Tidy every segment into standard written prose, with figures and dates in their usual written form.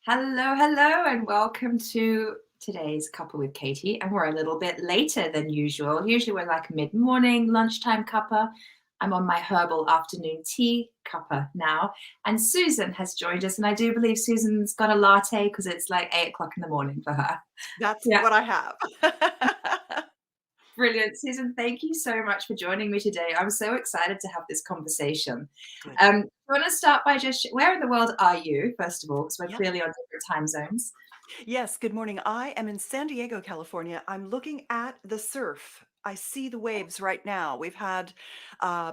Hello, hello, and welcome to today's Cuppa with Katie. And we're a little bit later than usual. Usually we're like mid-morning, lunchtime cuppa. I'm on my herbal afternoon tea cuppa now. And Susan has joined us. And I do believe Susan's got a latte because it's like 8 o'clock in the morning for her. That's Yeah, what I have. brilliant. Susan, thank you so much for joining me today. I'm so excited to have this conversation. Good. I want to start by just, where in the world are you, first of all, because we're Yep. clearly on different time zones. Yes, good morning. I am in San Diego, California. I'm looking at the surf. I see the waves right now. We've had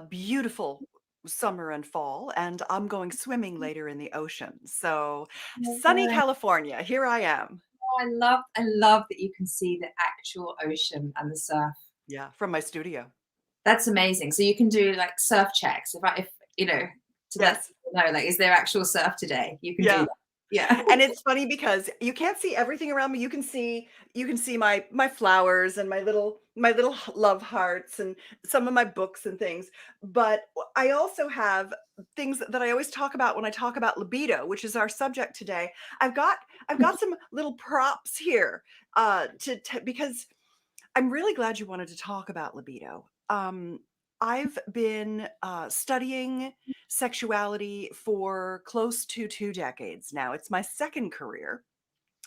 beautiful summer and fall, and I'm going swimming later in the ocean. So, sunny California, here I am. Oh, I love that you can see the actual ocean and the surf. Yeah, from my studio. That's amazing. So you can do like surf checks. If you know, to let Yes. people know, like, is there actual surf today? You can do Yeah. that. Yeah. And it's funny because you can't see everything around me. You can see my flowers and my little love hearts and some of my books and things. But I also have things that I always talk about when I talk about libido, which is our subject today. I've got I've got some little props here because I'm really glad you wanted to talk about libido. I've been studying sexuality for close to 2 decades now. It's my second career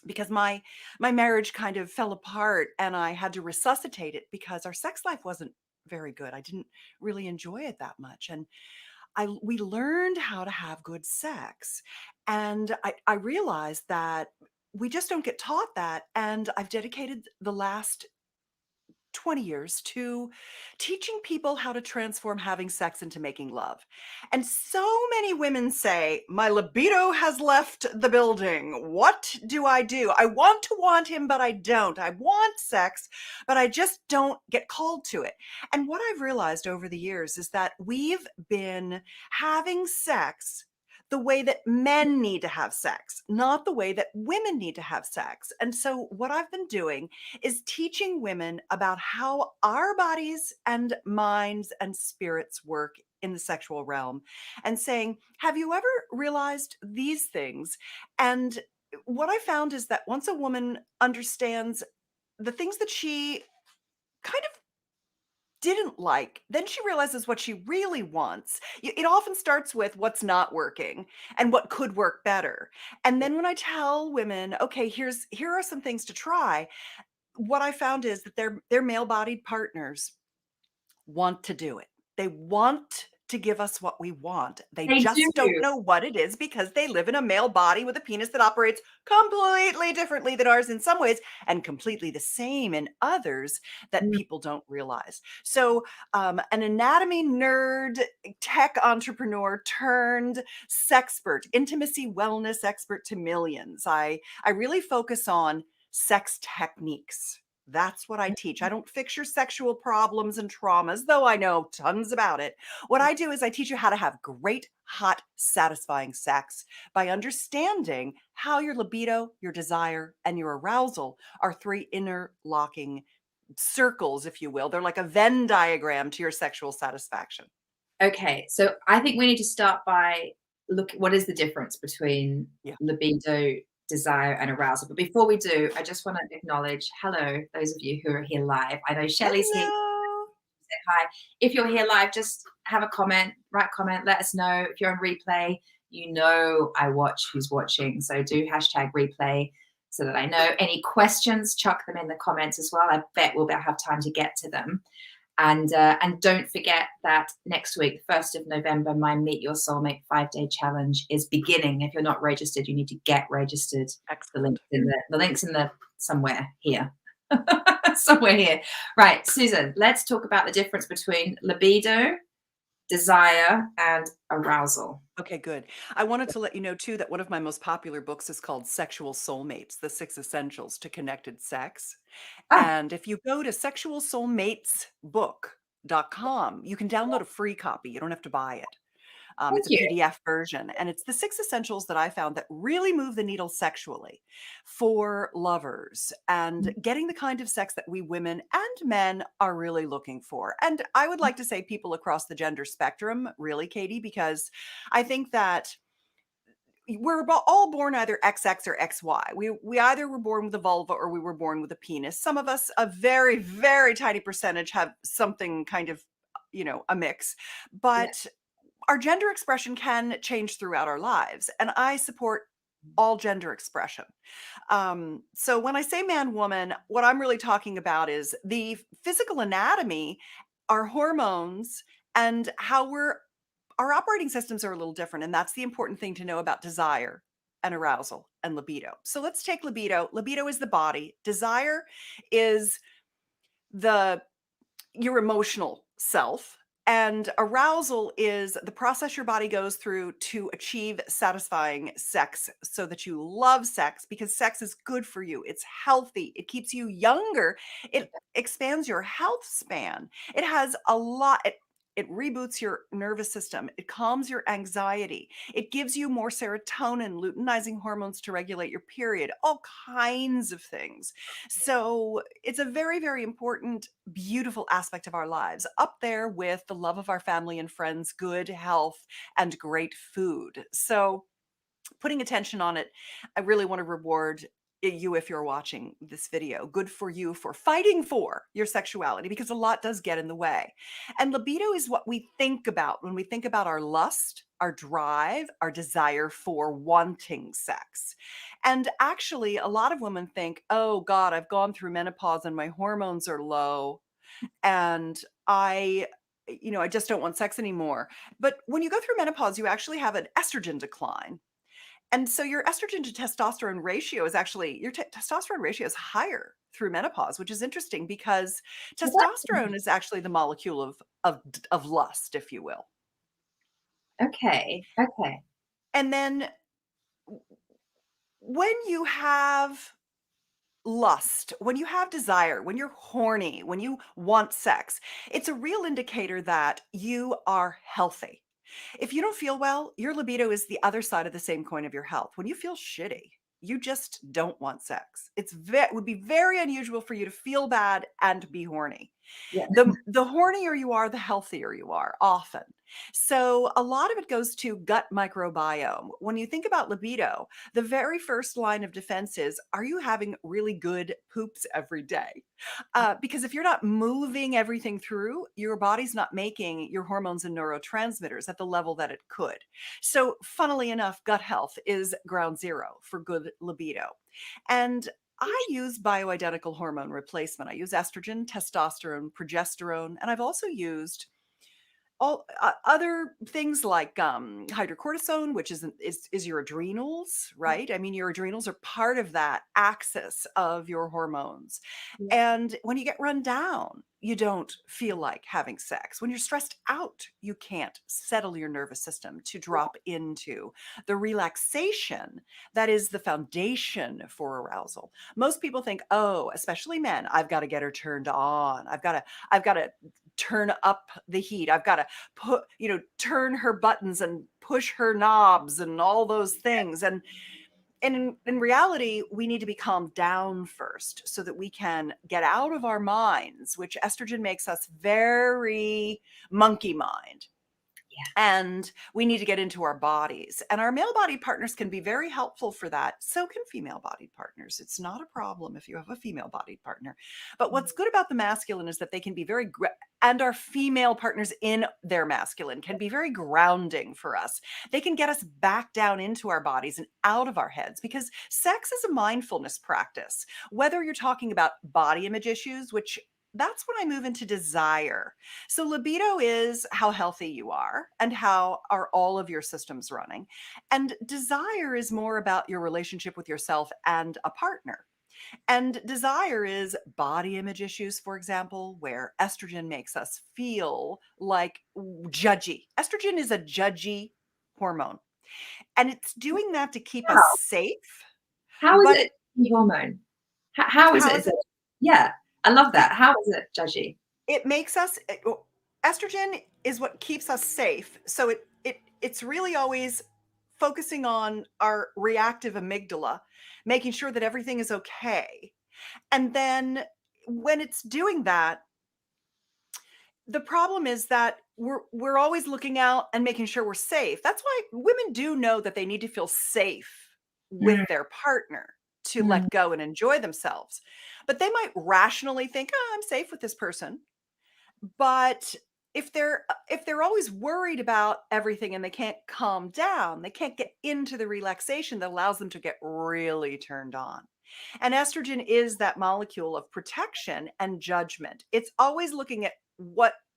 because my marriage kind of fell apart, and I had to resuscitate it because our sex life wasn't very good. I didn't really enjoy it that much, and we learned how to have good sex, and I realized that we just don't get taught that, and I've dedicated the last 20 years to teaching people how to transform having sex into making love. And so many women say, my libido has left the building. What do? I want to want him, but I don't. I want sex, but I just don't get called to it. And what I've realized over the years is that we've been having sex the way that men need to have sex, not the way that women need to have sex. And so, what I've been doing is teaching women about how our bodies and minds and spirits work in the sexual realm and saying, have you ever realized these things? And what I found is that once a woman understands the things that she kind of didn't like, then she realizes what she really wants. It often starts with what's not working and what could work better. And then when I tell women, okay, here are some things to try, what I found is that their male-bodied partners want to do it. They want to give us what we want. They They just don't do. know what it is because they live in a male body with a penis that operates completely differently than ours in some ways and completely the same in others that Mm. people don't realize. So, an anatomy nerd, tech entrepreneur turned sexpert, intimacy wellness expert to millions. I really focus on sex techniques. That's what I teach. I don't fix your sexual problems and traumas, though I know tons about it. What I do is I teach you how to have great, hot, satisfying sex by understanding how your libido, your desire, and your arousal are three interlocking circles, if you will. They're like a Venn diagram to your sexual satisfaction. Okay, so I think we need to start by look. What is the difference between Yeah. libido, desire, and arousal? But before we do, I just want to acknowledge hello, those of you who are here live. I know Shelley's here. Hello. Say hi. If you're here live, just have a comment, write a comment, let us know. If you're on replay, you know I watch who's watching. So do hashtag replay so that I know. Any questions, chuck them in the comments as well. I bet we'll have time to get to them. And don't forget that next week, 1st of November, my Meet Your Soulmate 5-day challenge is beginning. If you're not registered, you need to get registered. The Excellent. link's in the link's in the somewhere here. Somewhere here. Right, Susan, let's talk about the difference between libido, desire, and arousal. Okay, good. I wanted to let you know too that one of my most popular books is called Sexual Soulmates: The Six Essentials to Connected Sex. Ah, And if you go to sexualsoulmatesbook.com, you can download a free copy. You don't have to buy it. thank It's a you. PDF version, and it's the six essentials that I found that really move the needle sexually for lovers and getting the kind of sex that we women and men are really looking for. And I would like to say people across the gender spectrum, really, Katie, because I think that we're all born either XX or XY. We either were born with a vulva or we were born with a penis. Some of us, a very, very tiny percentage, have something kind of, a mix. Yeah. But our gender expression can change throughout our lives, and I support all gender expression. So when I say man, woman, what I'm really talking about is the physical anatomy, our hormones, and how our operating systems are a little different. And that's the important thing to know about desire and arousal and libido. So let's take libido. Libido is the body. Desire is the your emotional self. And arousal is the process your body goes through to achieve satisfying sex so that you love sex, because sex is good for you. It's healthy. It keeps you younger. It expands your health span. It has a lot. It reboots your nervous system. It calms your anxiety. It gives you more serotonin, luteinizing hormones to regulate your period, all kinds of things. So it's a very, very important, beautiful aspect of our lives, up there with the love of our family and friends, good health, and great food. So putting attention on it, I really want to reward you if you're watching this video. Good for you for fighting for your sexuality, because a lot does get in the way. And libido is what we think about when we think about our lust, our drive, our desire for wanting sex. And actually, a lot of women think, oh God, I've gone through menopause and my hormones are low, and I just don't want sex anymore. But when you go through menopause, you actually have an estrogen decline. And so your estrogen to testosterone ratio is actually, your testosterone ratio is higher through menopause, which is interesting because Well, that's testosterone is actually the molecule of lust, if you will. okay. Okay. And then when you have lust, when you have desire, when you're horny, when you want sex, it's a real indicator that you are healthy. If you don't feel well, your libido is the other side of the same coin of your health. When you feel shitty, you just don't want sex. Would be very unusual for you to feel bad and be horny. Yeah. The hornier you are, the healthier you are, often. So a lot of it goes to gut microbiome. When you think about libido, the very first line of defense is, are you having really good poops every day? Because if you're not moving everything through, your body's not making your hormones and neurotransmitters at the level that it could. So, funnily enough, gut health is ground zero for good libido. And I use bioidentical hormone replacement. I use estrogen, testosterone, progesterone, and I've also used all other things like hydrocortisone, which is your adrenals, right? I mean, your adrenals are part of that axis of your hormones. Yeah. And when you get run down, you don't feel like having sex. When you're stressed out, you can't settle your nervous system to drop into the relaxation that is the foundation for arousal. Most people think, oh, especially men, I've got to get her turned on. I've got to turn up the heat. I've got to turn her buttons and push her knobs and all those things. And in reality, we need to be calmed down first so that we can get out of our minds, which estrogen makes us very monkey mind. And we need to get into our bodies. And our male bodied partners can be very helpful for that. So can female bodied partners. It's not a problem if you have a female bodied partner. But what's good about the masculine is that they can be and our female partners in their masculine can be very grounding for us. They can get us back down into our bodies and out of our heads, because sex is a mindfulness practice. Whether you're talking about body image issues, which that's when I move into desire. So libido is how healthy you are and how are all of your systems running. And desire is more about your relationship with yourself and a partner. And desire is body image issues, for example, where estrogen makes us feel like judgy. Estrogen is a judgy hormone, and it's doing that to keep us How? safe. How is But it the hormone? How is how it? is it? Yeah, I love that. How is it judgy? It makes us estrogen is what keeps us safe. So it's really always focusing on our reactive amygdala, making sure that everything is okay. And then when it's doing that, the problem is that we're always looking out and making sure we're safe. That's why women do know that they need to feel safe Mm, with their partner to mm, let go and enjoy themselves. But they might rationally think, "Oh, I'm safe with this person." But if they're always worried about everything and they can't calm down, they can't get into the relaxation that allows them to get really turned on. And estrogen is that molecule of protection and judgment. It's always looking at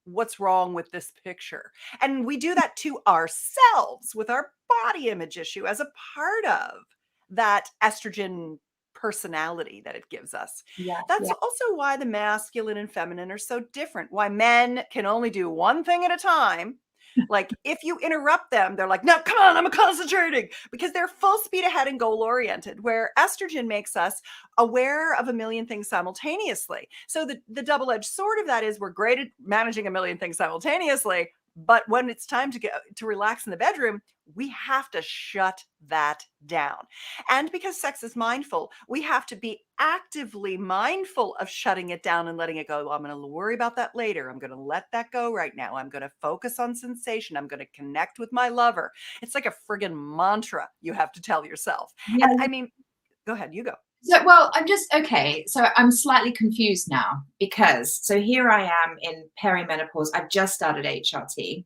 what's wrong with this picture. And we do that to ourselves with our body image issue as a part of that estrogen personality that it gives us. yeah, That's yeah. also why the masculine and feminine are so different. Why men can only do one thing at a time. Like if you interrupt them, they're like, no, come on, I'm concentrating because they're full speed ahead and goal oriented, where estrogen makes us aware of a million things simultaneously. So the double-edged sword of that is we're great at managing a million things simultaneously, but when it's time to get to relax in the bedroom, we have to shut that down. And because sex is mindful, we have to be actively mindful of shutting it down and letting it go. Well, I'm going to worry about that later. I'm going to let that go right now. I'm going to focus on sensation. I'm going to connect with my lover. It's like a friggin' mantra you have to tell yourself. Yeah. And I mean, go ahead, you go. So, well, I'm just okay. So I'm slightly confused now because so here I am in perimenopause. I've just started HRT.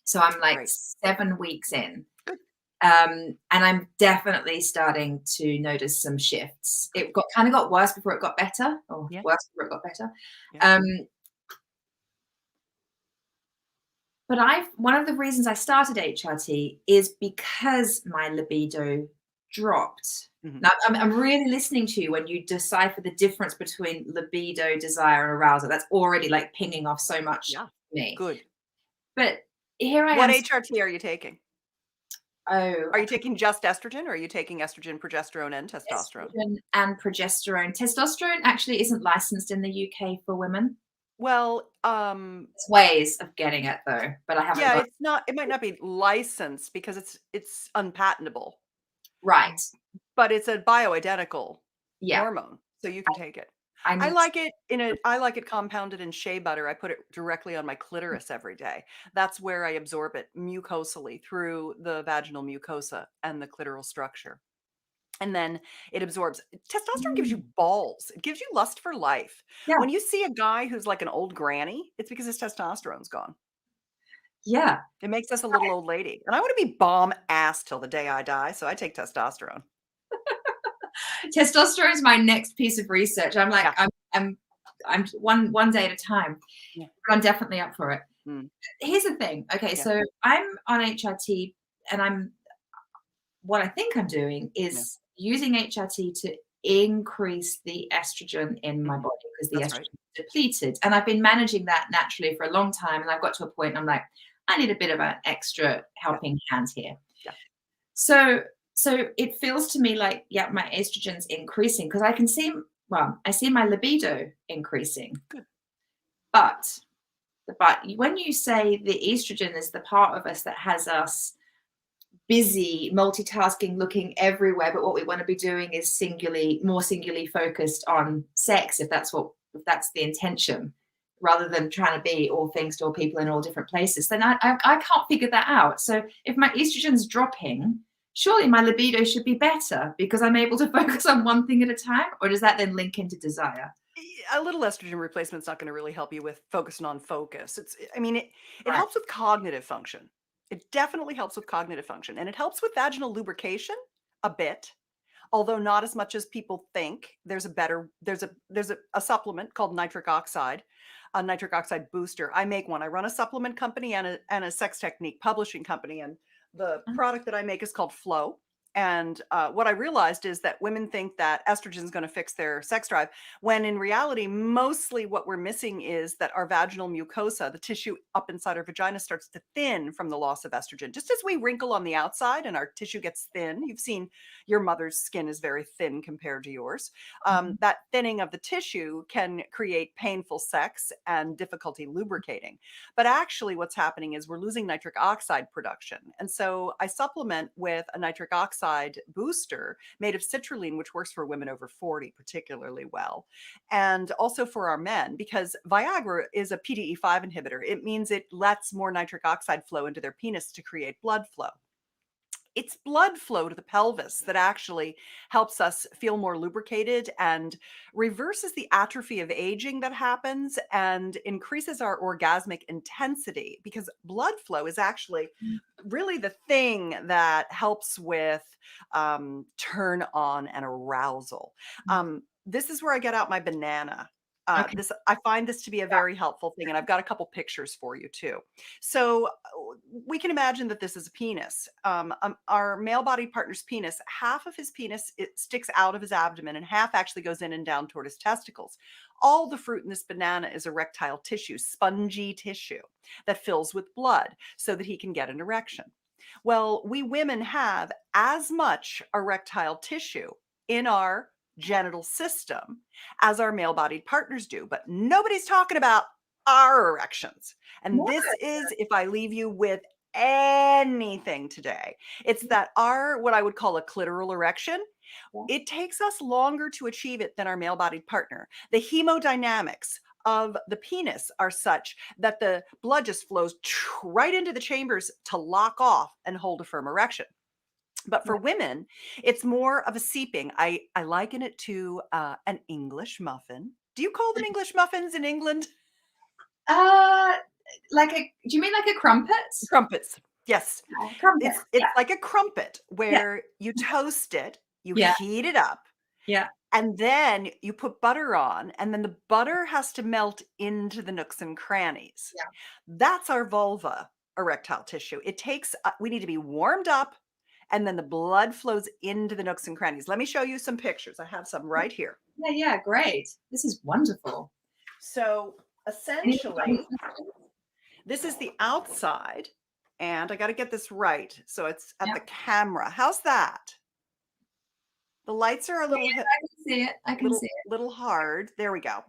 So I'm like Great. 7 weeks in. Good. And I'm definitely starting to notice some shifts. Good. It got worse before it got better, or Yeah. worse before it got better. Yeah. Um, but one of the reasons I started HRT is because my libido dropped. Mhm. Now I'm really listening to you when you decipher the difference between libido, desire, and arousal. That's already like pinging off so much Yeah. for me. Good. But here I What am. HRT are you taking? Oh, Are you taking just estrogen or are you taking estrogen, progesterone, and testosterone? estrogen and progesterone. Testosterone actually isn't licensed in the UK for women. Well, There's ways of getting it though, but I haven't yeah, got it's not it might not be licensed because it's unpatentable, right. but it's a bioidentical Yeah, hormone, so you can take it. I need to. I like it compounded in shea butter. I put it directly on my clitoris every day. That's where I absorb it mucosally through the vaginal mucosa and the clitoral structure. And then it absorbs. Testosterone gives you Mm, balls. It gives you lust for life. yeah, When you see a guy who's like an old granny, it's because his testosterone's gone. yeah. It makes us a little old lady. And I want to be bomb ass till the day I die, so I take testosterone. Testosterone is my next piece of research. I'm like, Yeah. I'm, I'm one day at a time. Yeah. But I'm definitely up for it. Mm, Here's the thing. Okay, yeah. so I'm on HRT, and what I think I'm doing Yeah. is using HRT to increase the estrogen in my Mhm. body because the That's right. estrogen is depleted. And I've been managing that naturally for a long time. And I've got to a point I'm like, I need a bit of an extra Yeah. helping hand here. Yeah. So it feels to me like, yeah, my estrogen's increasing because I see my libido increasing. Good. But when you say the estrogen is the part of us that has us busy, multitasking, looking everywhere, but what we want to be doing is more singularly focused on sex, if that's the intention, rather than trying to be all things to all people in all different places, then I can't figure that out. So if my estrogen's dropping, surely my libido should be better because I'm able to focus on one thing at a time, or does that then link into desire? A little estrogen replacement's not going to really help you with focusing on focus. It Right. helps with cognitive function. It definitely helps with cognitive function, and it helps with vaginal lubrication a bit, although not as much as people think. There's a supplement called nitric oxide, a nitric oxide booster. I make one. I run a supplement company and a sex technique publishing company, and the product that I make is called Flow. And what I realized is that women think that estrogen is going to fix their sex drive, when in reality, mostly what we're missing is that our vaginal mucosa, the tissue up inside our vagina, starts to thin from the loss of estrogen. Just as we wrinkle on the outside and our tissue gets thin, you've seen your mother's skin is very thin compared to yours. Mhm. That thinning of the tissue can create painful sex and difficulty lubricating. But actually, what's happening is we're losing nitric oxide production. And so I supplement with a nitric oxide Oxide booster made of citrulline, which works for women over 40 particularly well, and also for our men, because Viagra is a PDE5 inhibitor. It means it lets more nitric oxide flow into their penis to create blood flow. It's blood flow to the pelvis that actually helps us feel more lubricated and reverses the atrophy of aging that happens and increases our orgasmic intensity, because blood flow is actually really the thing that helps with turn on and arousal. This is where I get out my banana. Okay. I find this to be a Yeah. very helpful thing, and I've got a couple pictures for you too. So we can imagine that this is a penis. Our male-bodied partner's penis, half of his penis it sticks out of his abdomen, and half actually goes in and down toward his testicles. All the fruit in this banana is erectile tissue, spongy tissue that fills with blood so that he can get an erection. Well, we women have as much erectile tissue in our genital system as our male bodied partners do, but nobody's talking about our erections. And No. this is, if I leave you with anything today, it's that our, what I would call a clitoral erection, Yeah. it takes us longer to achieve it than our male bodied partner. The hemodynamics of the penis are such that the blood just flows right into the chambers to lock off and hold a firm erection. But for Yeah. women, it's more of a seeping. I liken it to an English muffin. Do you call them English muffins in England? Uh, like a do you mean like a crumpet? Crumpets. Yes. Crumpet. It's like a crumpet Yeah. where you toast it, you Yeah. heat it up, Yeah. and then you put butter on, and then the butter has to melt into the nooks and crannies. Yeah. That's our vulva erectile tissue. It takes, we need to be warmed up, and then the blood flows into the nooks and crannies. Let me show you some pictures. I have some right here. Yeah, yeah, great. This is wonderful. So Any funny essentially, questions? this is the outside, and I got to get this right. So it's at Yeah. the camera. How's that? The lights are a Yeah, little I can see it. I can see it. little hard. There we go.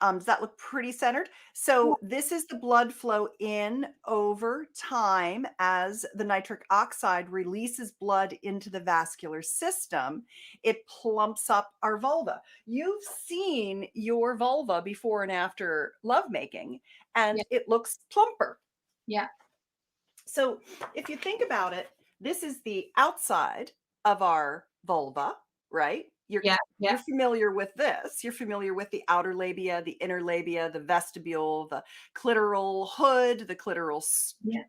Does that look pretty centered? Yeah. So this is the blood flow in over time as the nitric oxide releases blood into the vascular system. It plumps up our vulva. You've seen your vulva before and after lovemaking, Yeah. and it looks plumper. Yeah. So if you think about it, this is the outside of our vulva, right? Yeah. You're Yeah. familiar with this. You're familiar with the outer labia, the inner labia, the vestibule, the clitoral hood, the clitoral Yeah.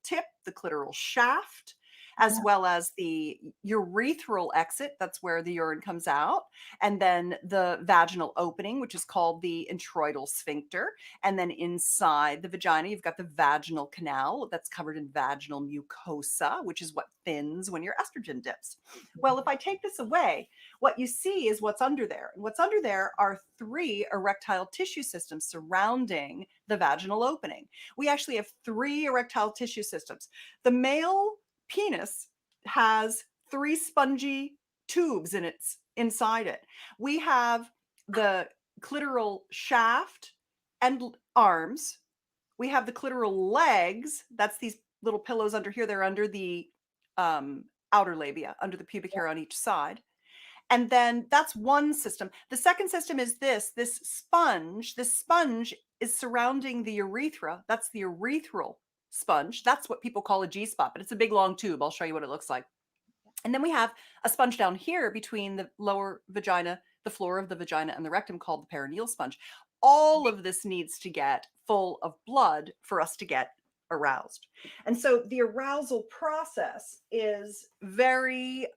tip, the clitoral shaft, as Yeah. well as the urethral exit. That's where the urine comes out. And then the vaginal opening, which is called the introital sphincter. And then inside the vagina, you've got the vaginal canal that's covered in vaginal mucosa, which is what thins when your estrogen dips. Well, if I take this away, what you see is what's under there. And what's under there are 3 erectile tissue systems surrounding the vaginal opening. We actually have 3 erectile tissue systems. The male penis has 3 spongy tubes inside it. We have the clitoral shaft and arms. We have the clitoral legs. That's these little pillows under here. They're under the outer labia, under the pubic hair on each side. And then that's one system. The second system is this sponge. This sponge is surrounding the urethra. That's the urethral sponge. That's what people call a G-spot, but it's a big long tube. I'll show you what it looks like. And then we have a sponge down here between the lower vagina, the floor of the vagina, and the rectum called the perineal sponge. All of this needs to get full of blood for us to get aroused. And so the arousal process is very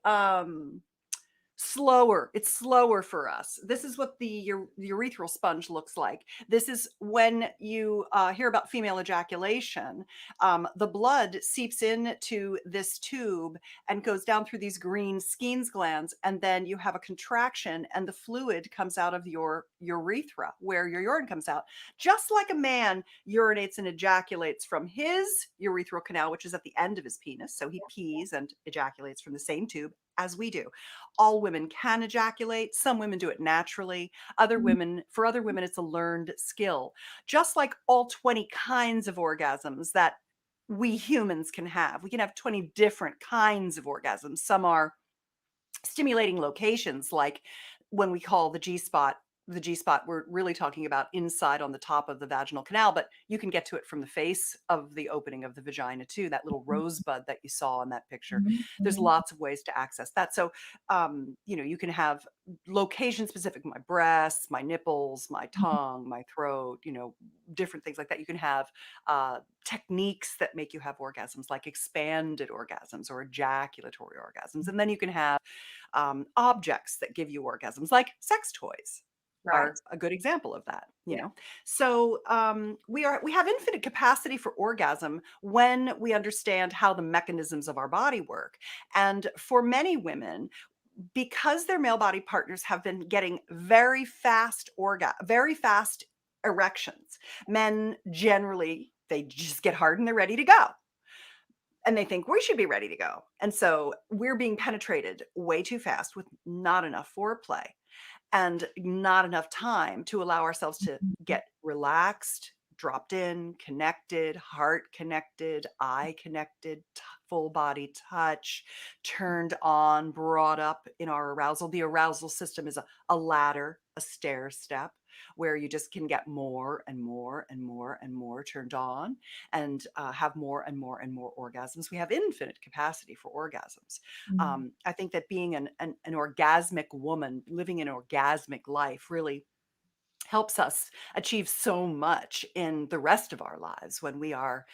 slower. It's slower for us. This is what the urethral sponge looks like. This is when you hear about female ejaculation. The blood seeps into this tube and goes down through these green Skene's glands, and then you have a contraction, and the fluid comes out of your urethra, where your urine comes out. Just like a man urinates and ejaculates from his urethral canal, which is at the end of his penis. So he pees and ejaculates from the same tube as we do. All women can ejaculate. Some women do it naturally. For other women, it's a learned skill. Just like all 20 kinds of orgasms that we humans can have. We can have 20 different kinds of orgasms. Some are stimulating locations, like when we call the G spot, we're really talking about inside on the top of the vaginal canal, but you can get to it from the face of the opening of the vagina too, that little rosebud that you saw in that picture. Mhm, There's mhm, lots of ways to access that. So, you can have location specific, my breasts, my nipples, my mhm, tongue, my throat, different things like that. You can have techniques that make you have orgasms, like expanded orgasms or ejaculatory orgasms. And then you can have objects that give you orgasms, like sex toys right. are a good example of that, Yeah. So we have infinite capacity for orgasm when we understand how the mechanisms of our body work. And for many women, because their male body partners have been getting very fast erections, men generally, they just get hard and they're ready to go. And they think we should be ready to go. And so we're being penetrated way too fast with not enough foreplay and not enough time to allow ourselves to Mhm, get relaxed, dropped in, connected, heart connected, eye connected, full body touch, turned on, brought up in our arousal. The arousal system is a ladder, a stair step where you just can get more and more and more and more turned on and have more and more and more orgasms. We have infinite capacity for orgasms. mhm, I think that being an orgasmic woman, living an orgasmic life, really helps us achieve so much in the rest of our lives when we are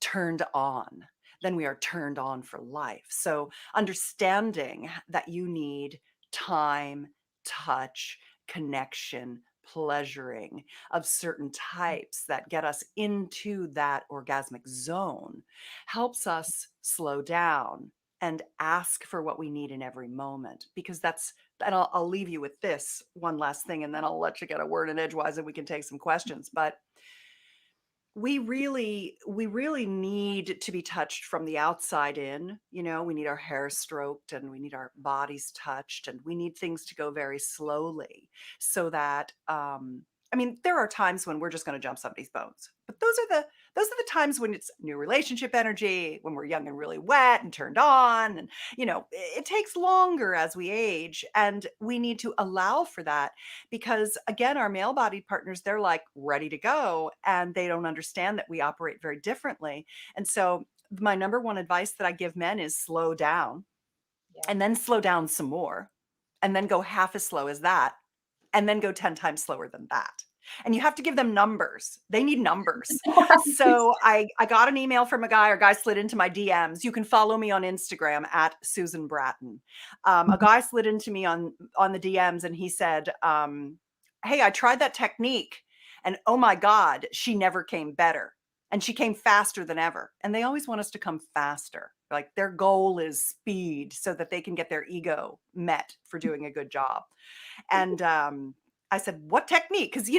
turned on. Then we are turned on for life. So understanding that you need time, touch, connection, pleasuring of certain types that get us into that orgasmic zone helps us slow down and ask for what we need in every moment, because and I'll leave you with this one last thing, and then I'll let you get a word in edgewise and we can take some questions. But we really need to be touched from the outside in. We need our hair stroked and we need our bodies touched, and we need things to go very slowly, so that I mean, there are times when we're just going to jump somebody's bones, but those are the times when it's new relationship energy, when we're young and really wet and turned on. And it takes longer as we age, and we need to allow for that, because again, our male bodied partners, they're like ready to go, and they don't understand that we operate very differently. And so my number one advice that I give men is slow down, yeah. and then slow down some more, and then go half as slow as that, and then go 10 times slower than that. And you have to give them numbers. They need numbers. So I got an email from a guy, or guy slid into my DMs. You can follow me on Instagram at Susan Bratton. A guy slid into me on the DMs, and he said, hey, I tried that technique, and oh my God, she never came better. And she came faster than ever. And they always want us to come faster. Like, their goal is speed so that they can get their ego met for doing a good job. And I said, "What technique?" Because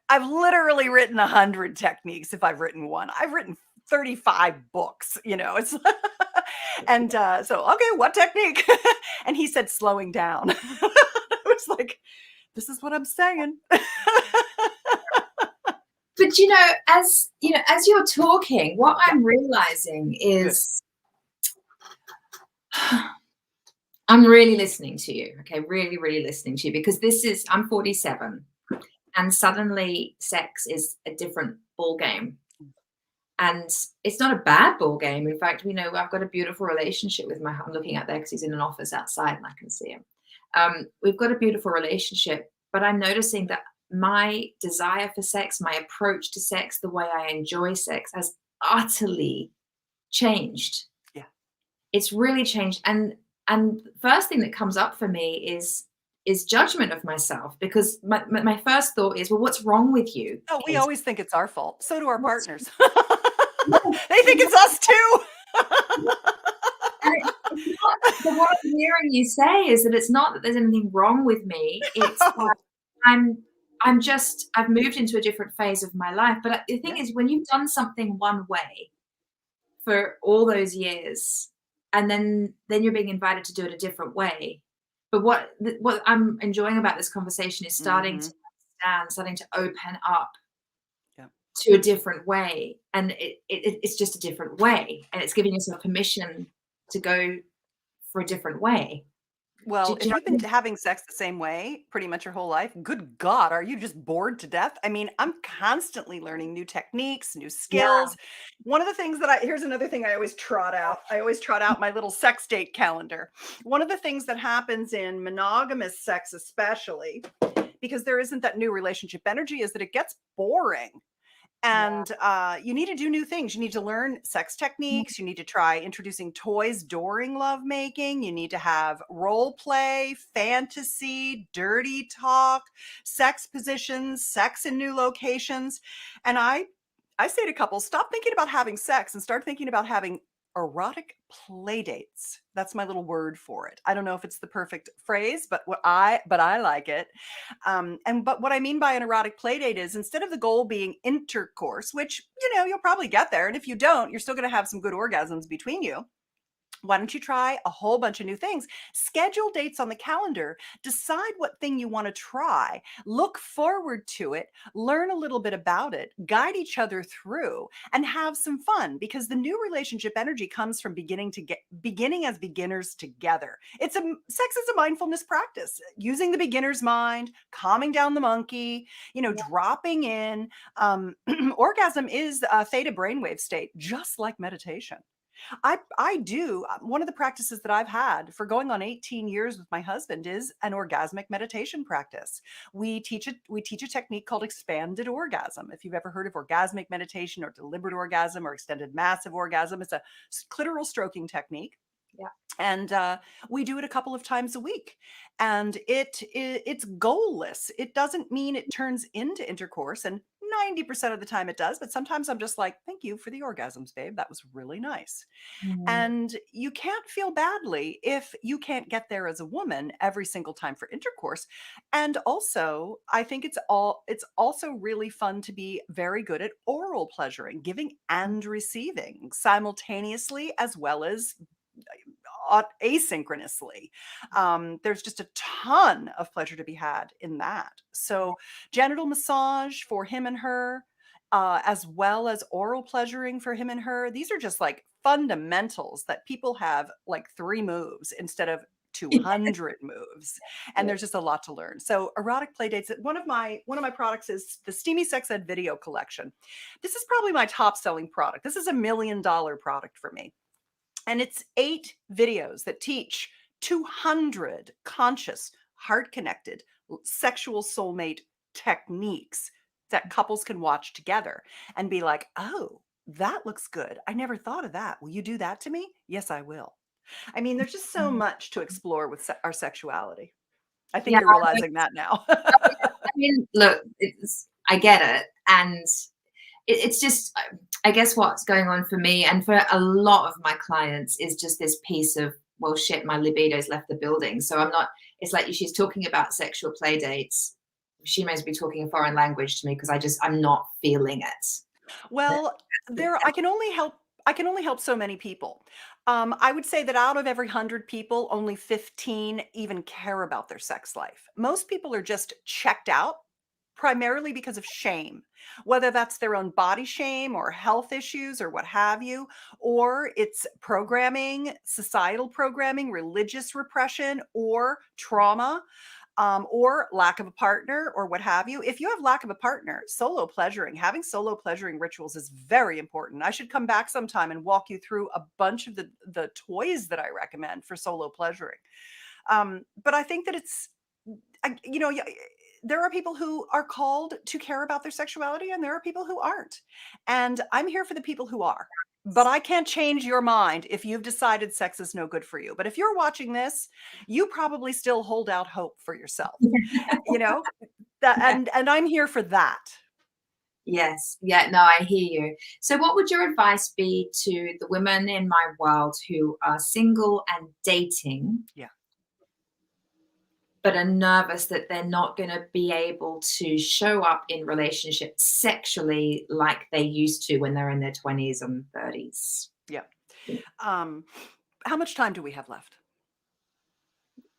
I've literally written 100 techniques. If I've written one, I've written 35 books. It's and so, okay, what technique? And he said, slowing down. I was like, this is what I'm saying. But as you're talking, what Yeah, I'm realizing good. is I'm really listening to you. Okay, really, really listening to you, because I'm 47, and suddenly sex is a different ball game. And it's not a bad ball game. In fact, I've got a beautiful relationship with I'm looking out there because he's in an office outside and I can see him. We've got a beautiful relationship, but I'm noticing that my desire for sex, my approach to sex, the way I enjoy sex has utterly changed. Yeah. It's really changed. And the first thing that comes up for me is judgment of myself, because my first thought is, well, what's wrong with you? Oh, we Is always think it's our fault. So do our what's partners. They think it's us too. And it's not, but what I'm hearing you say is that it's not that there's anything wrong with me. It's that Oh, I've moved into a different phase of my life. But the thing yeah. is, when you've done something one way for all those years, and then you're being invited to do it a different way. But what I'm enjoying about this conversation is starting Hmm. to understand, starting to open up Yeah. to a different way, and it's just a different way, and it's giving yourself permission to go for a different way. Well, Do if you know you've what I been mean? having sex the same way pretty much your whole life, good God, are you just bored to death? I mean, I'm constantly learning new techniques, new Yeah. skills. One of the things that here's another thing I always trot out. I always trot out my little sex date calendar. One of the things that happens in monogamous sex, especially because there isn't that new relationship energy, is that it gets boring. Yeah. And you need to do new things. You need to learn sex techniques. You need to try introducing toys during lovemaking. You need to have role play, fantasy, dirty talk, sex positions, sex in new locations. And I say to couples, stop thinking about having sex and start thinking about having erotic play dates. That's my little word for it. I don't know if it's the perfect phrase, but I like it. But what I mean by an erotic play date is, instead of the goal being intercourse, which, you'll probably get there. And if you don't, you're still going to have some good orgasms between you. Why don't you try a whole bunch of new things? Schedule dates on the calendar, decide what thing you want to try, look forward to it, learn a little bit about it, guide each other through, and have some fun, because the new relationship energy comes from beginning as beginners together. Sex is a mindfulness practice, using the beginner's mind, calming down the monkey, dropping in. Orgasm is a theta brainwave state, just like meditation. I do. One of the practices that I've had for going on 18 years with my husband is an orgasmic meditation practice. We teach a technique called expanded orgasm. If you've ever heard of orgasmic meditation or deliberate orgasm or extended massive orgasm, it's a clitoral stroking technique. Yeah. And we do it a couple of times a week, and it's goalless. It doesn't mean it turns into intercourse, and 90% of the time it does, but sometimes I'm just like, thank you for the orgasms, babe, that was really nice. Mm. And you can't feel badly if you can't get there as a woman every single time for intercourse. And also, I think it's also really fun to be very good at oral pleasuring, giving and receiving simultaneously, as well as asynchronously. There's just a ton of pleasure to be had in that. So, genital massage for him and her, as well as oral pleasuring for him and her. These are just like fundamentals that people have like 3 moves instead of 200 moves, and Yeah. there's just a lot to learn. So erotic play dates, one of my products is the Steamy Sex Ed video collection. This is probably my top selling product. This is $1 million product for me. And it's 8 videos that teach 200 conscious, heart connected, sexual soulmate techniques that couples can watch together and be like, oh, that looks good. I never thought of that. Will you do that to me? Yes, I will. I mean, there's just so much to explore with our sexuality. I think Yeah. you're realizing that now. I mean, look, I get it, and it's just, I guess what's going on for me and for a lot of my clients is just this piece of, well, shit, my libido's left the building. So I'm not, it's like she's talking about sexual play dates. She may be talking a foreign language to me because I'm not feeling it. Well, I can only help so many people. I would say that out of every 100 people, only 15 even care about their sex life. Most people are just checked out primarily because of shame, whether that's their own body shame or health issues or what have you, or it's programming, societal programming, religious repression, or trauma, or lack of a partner or what have you. If you have lack of a partner, having solo pleasuring rituals is very important. I should come back sometime and walk you through a bunch of the toys that I recommend for solo pleasuring. But I think that there are people who are called to care about their sexuality, and there are people who aren't. And I'm here for the people who are. But I can't change your mind if you've decided sex is no good for you. But if you're watching this, you probably still hold out hope for yourself. You know, that Yeah. and I'm here for that. Yes. Yeah. No, I hear you. So, what would your advice be to the women in my world who are single and dating, Yeah. but are nervous that they're not going to be able to show up in relationships sexually like they used to when they're in their 20s and 30s? Yeah. Um, how much time do we have left?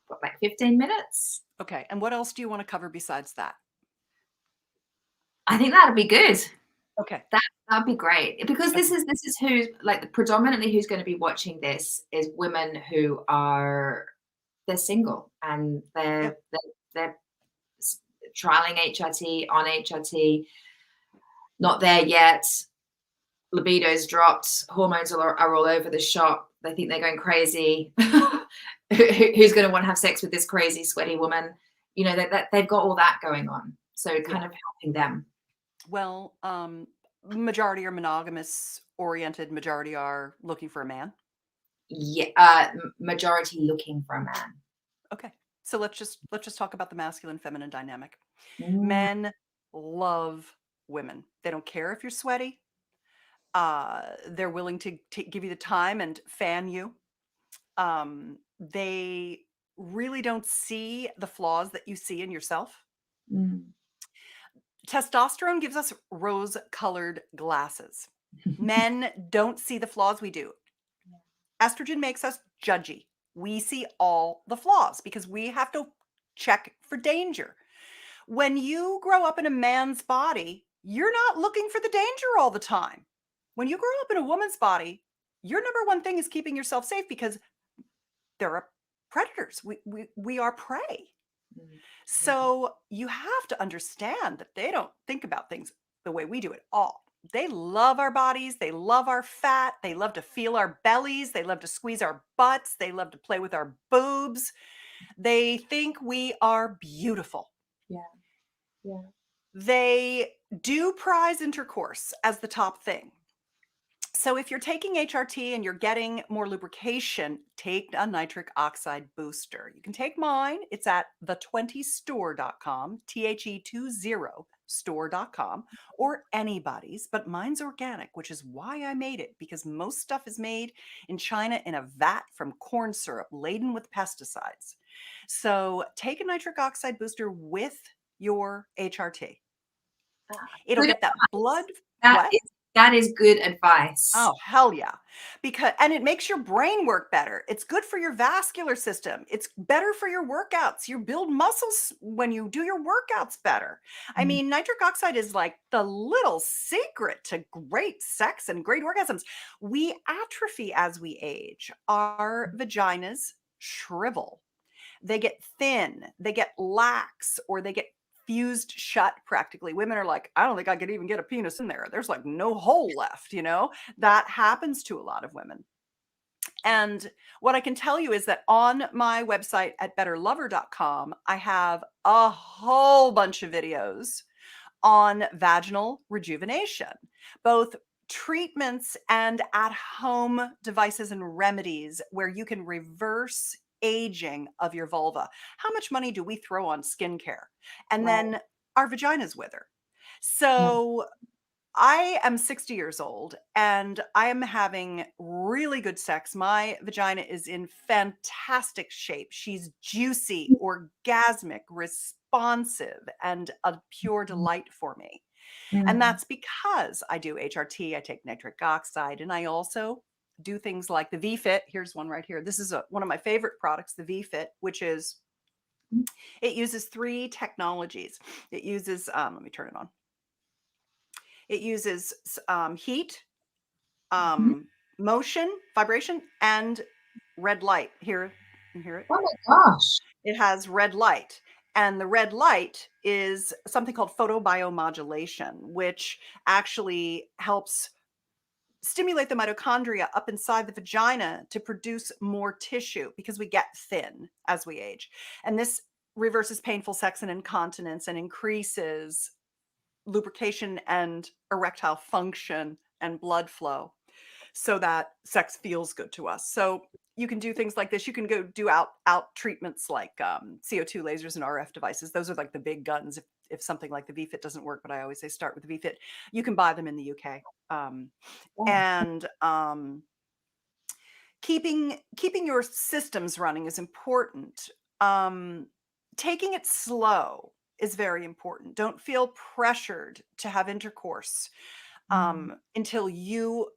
What, like 15 minutes? Okay. And what else do you want to cover besides that? I think that'll be good. Okay. That'd be great because Okay. this is who's like predominantly who's going to be watching this is women who are they're single and Yeah. they're s- trialing HRT on HRT, not there yet. Libido's dropped, hormones are all over the shop. They think they're going crazy. Who's going to want to have sex with this crazy, sweaty woman? You know, that they've got all that going on. So Yeah. kind of helping them. Well, majority are monogamous oriented, majority are looking for a man. Yeah, majority looking for a man. Okay. So let's just talk about the masculine feminine dynamic. Mm, Men love women. They don't care if you're sweaty. They're willing to give you the time and fan you. They really don't see the flaws that you see in yourself. mm. Testosterone gives us rose-colored glasses. Men don't see the flaws we do. Estrogen makes us judgy. We see all the flaws because we have to check for danger. When you grow up in a man's body, you're not looking for the danger all the time. When you grow up in a woman's body, your number one thing is keeping yourself safe because there are predators. We are prey. Mm, mhm. So you have to understand that they don't think about things the way we do at all. They love our bodies. They love our fat. They love to feel our bellies. They love to squeeze our butts. They love to play with our boobs. They think we are beautiful. Yeah, yeah. They do prize intercourse as the top thing. So if you're taking HRT and you're getting more lubrication, take a nitric oxide booster. You can take mine. It's at the20store.com, THE20 store.com, or anybody's, but mine's organic, which is why I made it, because most stuff is made in China in a vat from corn syrup laden with pesticides. So take a nitric oxide booster with your HRT. Ah, It'll good get that blood. advice. That What? is that is good advice. Oh, hell yeah. Because and it makes your brain work better. It's good for your vascular system. It's better for your workouts. You build muscles when you do your workouts better. I Mm, mean, nitric oxide is like the little secret to great sex and great orgasms. We atrophy as we age. Our vaginas shrivel, they get thin, they get lax, or they get fused shut practically. Women are like, I don't think I could even get a penis in there. There's like no hole left, you know? That happens to a lot of women. And what I can tell you is that on my website at betterlover.com, I have a whole bunch of videos on vaginal rejuvenation, both treatments and at home devices and remedies where you can reverse aging of your vulva. How much money do we throw on skincare? And right. then our vaginas wither. Yeah. So I am 60 years old and I am having really good sex. My vagina is in fantastic shape. She's juicy, orgasmic, responsive, and a pure delight for me. And Mm, that's because I do HRT, I take nitric oxide, and I also do things like the VFit. Here's one right here. This is one of my favorite products, the VFit, which is, mm, it uses three technologies. It uses, let me turn it on. It uses heat, mhm. motion, vibration, and red light. Here, you hear it? Oh my gosh. It has red light. And the red light is something called photobiomodulation, which actually helps stimulate the mitochondria up inside the vagina to produce more tissue because we get thin as we age. And this reverses painful sex and incontinence and increases lubrication and erectile function and blood flow so that sex feels good to us. So you can do things like this. You can go do out treatments like CO2 lasers and RF devices. Those are like the big guns. If something like the VFit doesn't work, but I always say start with the VFit. You can buy them in the UK. Yeah. And keeping your systems running is important. Um, Taking it slow is very important. Don't feel pressured to have intercourse Mm, until your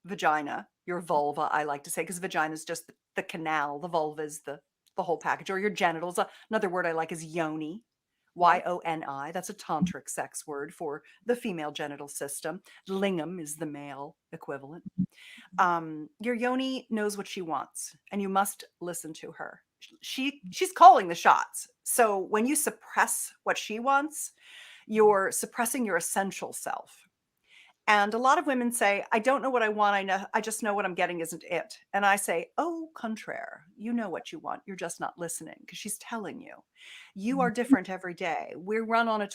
vagina, your vulva, I like to say, because vagina is just the canal, the vulva is the whole package, or your genitals. Another word I like is yoni, Yeah. Yoni. That's a tantric sex word for the female genital system. Lingam is the male equivalent. Your yoni knows what she wants, and you must listen to her. She's calling the shots. So when you suppress what she wants, you're suppressing your essential self. And a lot of women say, I don't know what I want. I just know what I'm getting isn't it. And I say, au contraire, you know what you want. You're just not listening, because she's telling you. You are different every day. We run on a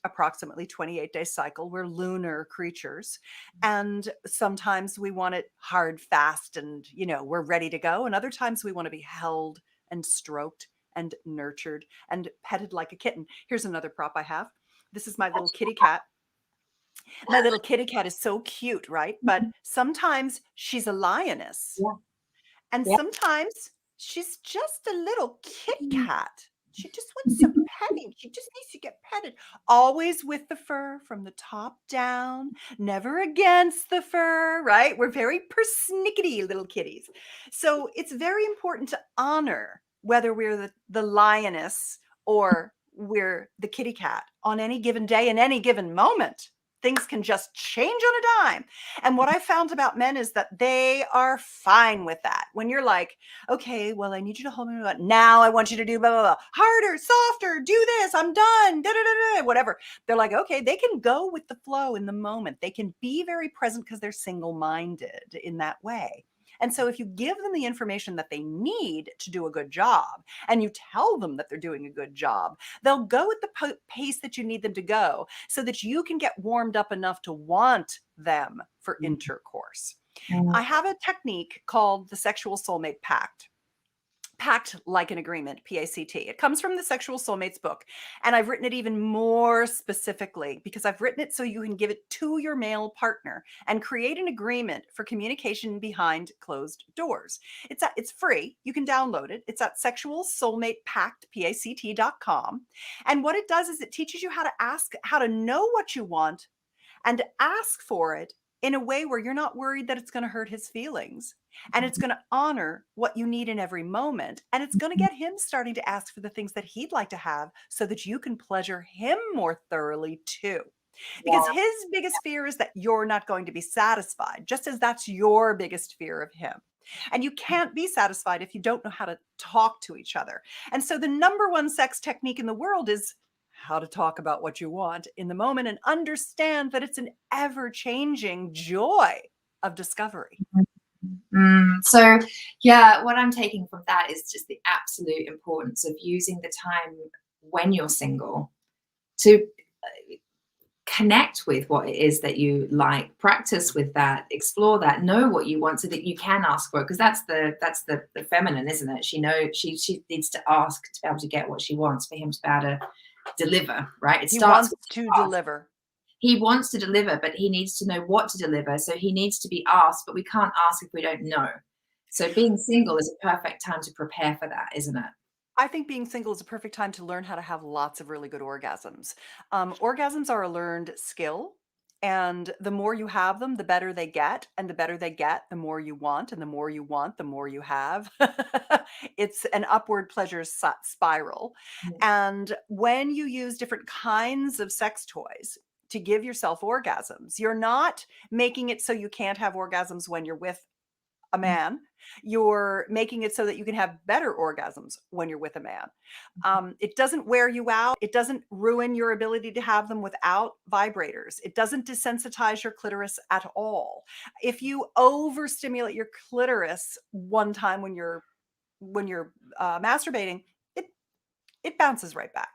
approximately 28-day cycle. We're lunar creatures. And sometimes we want it hard, fast, and, we're ready to go. And other times we want to be held and stroked and nurtured and petted like a kitten. Here's another prop I have. This is my little kitty cat. My little kitty cat is so cute, right? But sometimes she's a lioness, Yeah. and Yeah. sometimes she's just a little kitty cat. She just wants some petting. She just needs to get petted. Always with the fur from the top down, never against the fur, right? We're very persnickety little kitties. So it's very important to honor whether we're the lioness or we're the kitty cat on any given day in any given moment. Things can just change on a dime. And what I found about men is that they are fine with that. When you're like, okay, well, I need you to hold me, but now I want you to do blah, blah, blah, harder, softer, do this, I'm done, da, da, da, da, whatever. They're like, okay, they can go with the flow in the moment. They can be very present because they're single-minded in that way. And so if you give them the information that they need to do a good job, and you tell them that they're doing a good job, they'll go at the pace that you need them to go, so that you can get warmed up enough to want them for intercourse. I have a technique called the Sexual Soulmate Pact. Pact like an agreement, PACT. It comes from the Sexual Soulmates book. And I've written it even more specifically because I've written it so you can give it to your male partner and create an agreement for communication behind closed doors. It's free. You can download it. It's at sexualsoulmatepact.com. And what it does is it teaches you how to know what you want and ask for it in a way where you're not worried that it's going to hurt his feelings. And it's going to honor what you need in every moment. And it's going to get him starting to ask for the things that he'd like to have so that you can pleasure him more thoroughly too. Because his biggest fear is that you're not going to be satisfied, just as that's your biggest fear of him. And you can't be satisfied if you don't know how to talk to each other. And so the number one sex technique in the world is how to talk about what you want in the moment and understand that it's an ever-changing joy of discovery. So, yeah, what I'm taking from that is just the absolute importance of using the time when you're single to connect with what it is that you like, practice with that, explore that, know what you want so that you can ask for it. Because that's the feminine, isn't it? She needs to ask to be able to get what she wants for him to be able to deliver, right? He wants to deliver. He wants to deliver, but he needs to know what to deliver. So he needs to be asked, but we can't ask if we don't know. So being single is a perfect time to prepare for that, isn't it? I think being single is a perfect time to learn how to have lots of really good orgasms. Orgasms are a learned skill. And the more you have them, the better they get. And the better they get, the more you want. And the more you want, the more you have. It's an upward pleasure spiral. And when you use different kinds of sex toys to give yourself orgasms, you're not making it so you can't have orgasms when you're with a man. You're making it so that you can have better orgasms when you're with a man. It doesn't wear you out. It doesn't ruin your ability to have them without vibrators. It doesn't desensitize your clitoris at all. If you overstimulate your clitoris one time when you're masturbating, it bounces right back.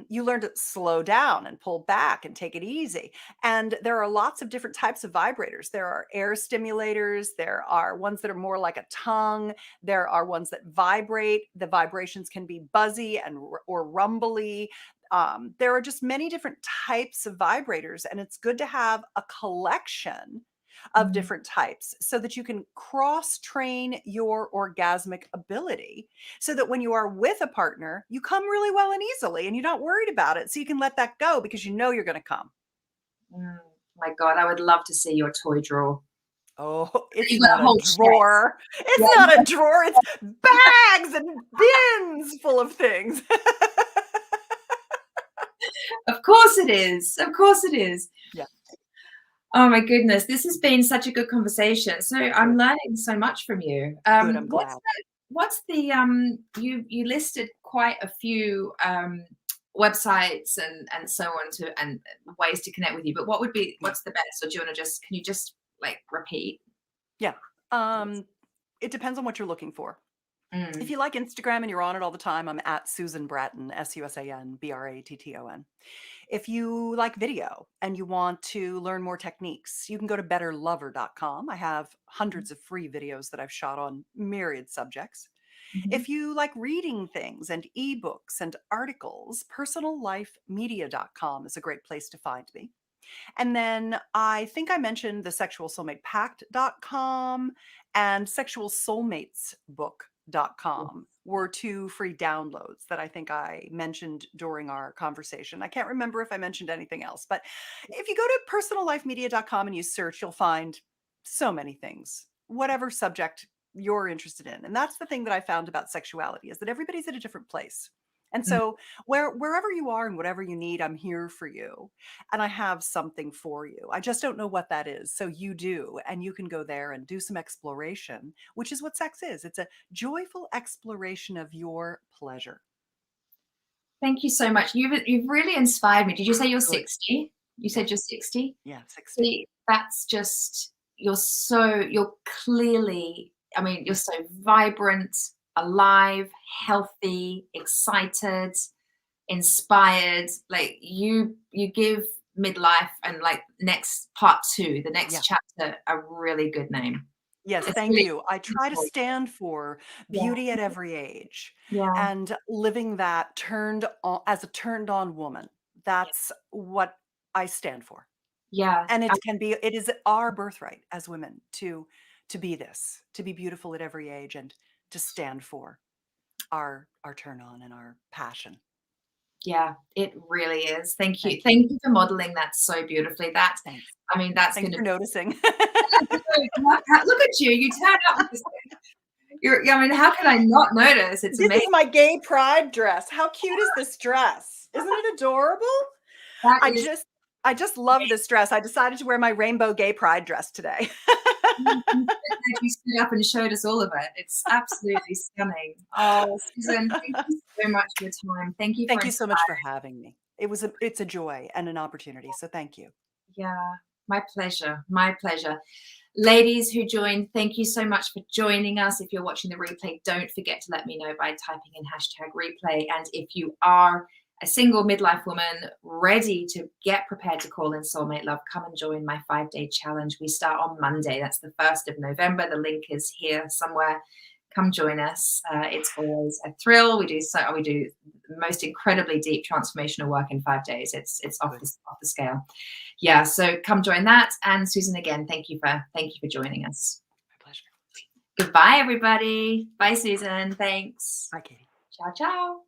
You learn to slow down and pull back and take it easy. And there are lots of different types of vibrators. There are air stimulators. There are ones that are more like a tongue. There are ones that vibrate. The vibrations can be buzzy or rumbly. There are just many different types of vibrators, and it's good to have a collection of different types so that you can cross-train your orgasmic ability so that when you are with a partner, you come really well and easily and you're not worried about it. So you can let that go because you know you're going to come. My God, I would love to see your toy drawer. Oh, it's not a drawer. It's not a drawer. It's bags and bins full of things. Of course it is. Of course it is. Yeah. Oh my goodness, this has been such a good conversation. So I'm Good. learning so much from you. Good. I'm glad. What's the you listed quite a few websites and so on to and ways to connect with you, but what's the best? Or do you want to just can you just like repeat? Yeah. It depends on what you're looking for. If Mm, you like Instagram and you're on it all the time, I'm at Susan Bratton, SUSAN BRATTON. If you like video and you want to learn more techniques, you can go to betterlover.com. I have hundreds of free videos that I've shot on myriad subjects. mhm. If you like reading things and ebooks and articles, personallifemedia.com is a great place to find me. And then I think I mentioned the sexualsoulmatepact.com and sexualsoulmatesbook.com were two free downloads that I think I mentioned during our conversation. I can't remember if I mentioned anything else, but if you go to personallifemedia.com and you search, you'll find so many things, whatever subject you're interested in. And that's the thing that I found about sexuality is that everybody's at a different place. And Mm. so wherever you are and whatever you need, I'm here for you. And I have something for you. I just don't know what that is. So you do. And you can go there and do some exploration, which is what sex is. It's a joyful exploration of your pleasure. Thank you so much. You've really inspired me. Did you say you're Good. 60? You Yeah. said you're 60? Yeah. 60. See, that's just you're clearly, I mean, you're so vibrant, alive, healthy, excited, inspired. Like you give midlife and like next part two, the Yeah. next chapter, a really good name. Yes, It's thank really you. I try to stand for yeah, beauty at every age yeah, and living that turned on as a turned on woman. That's what I stand for. yeah. And it is our birthright as women to be this, to be beautiful at every age and to stand for our turn on and our passion. Yeah, it really is. Thank you. Thank you. Thank you for modeling that so beautifully. Thanks. I mean, that's Thanks gonna for noticing. look at you. You turned up with this thing. I mean, how can I not notice? It's This amazing. is my gay pride dress. How cute is this dress? Isn't it adorable? That I is just I just love this dress. I decided to wear my rainbow gay pride dress today. you stood up and showed us all of it. It's absolutely stunning. Oh, Susan, thank you so much for your time. Thank you for Thank you so much for inspiring. having me. It's a joy and an opportunity. So thank you. Yeah, my pleasure. My pleasure. Ladies who joined, thank you so much for joining us. If you're watching the replay, don't forget to let me know by typing in #replay. And if you are a single midlife woman ready to get prepared to call in soulmate love, come and join my 5-day challenge. We start on Monday. That's the 1st of November. The link is here somewhere. Come join us. It's always a thrill. We do the most incredibly deep transformational work in 5 days. It's off Good. the scale. Yeah, so come join that. And Susan, again, thank you for joining us. My pleasure. Goodbye, everybody. Bye, Susan. Thanks. Bye, Katie. Ciao, ciao.